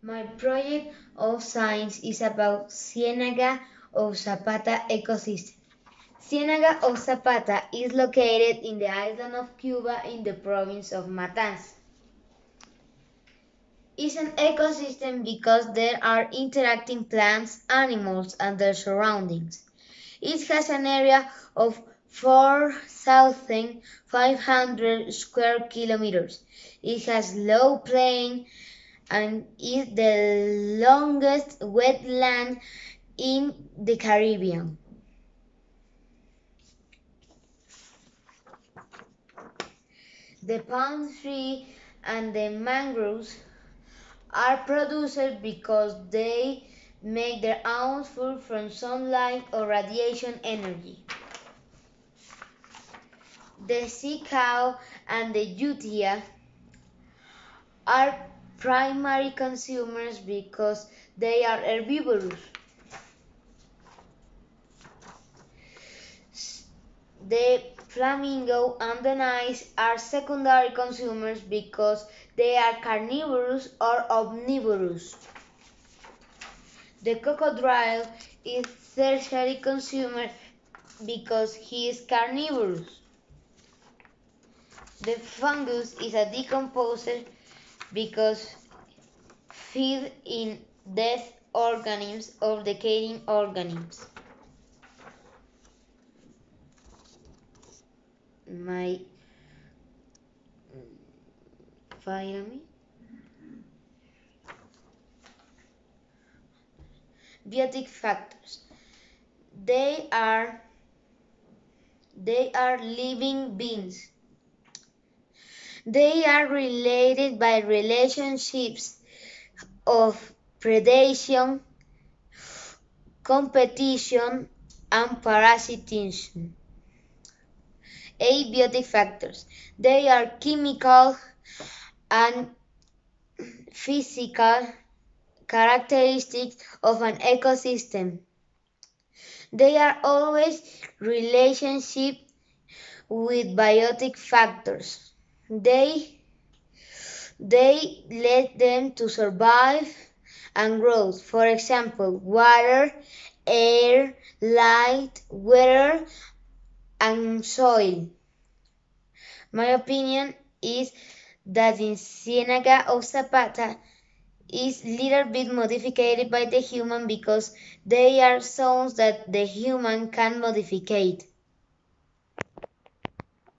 My project of science is about Ciénaga of Zapata ecosystem. Ciénaga of Zapata is located in the island of Cuba in the province of Matanzas. It's an ecosystem because there are interacting plants, animals, and their surroundings. It has an area of 4,500 square kilometers. It has low plain and is the longest wetland in the Caribbean. The palm tree and the mangroves are produced because they make their own food from sunlight or radiation energy. The sea cow and the yutia are primary consumers because they are herbivorous. The flamingo and the nice are secondary consumers because they are carnivorous or omnivorous. The crocodile is tertiary consumer because he is carnivorous. The fungus is a decomposer because feed in dead organisms or decaying organisms. My vitamin. Biotic factors. They are living beings. They are related by relationships of predation, competition, and parasitism. Abiotic factors. They are chemical and physical characteristics of an ecosystem. They are always relationship with biotic factors. They let them to survive and grow. For example, water, air, light, weather, and soil. My opinion is that in Ciénaga of Zapata is little bit modified by the human because they are zones that the human can modify.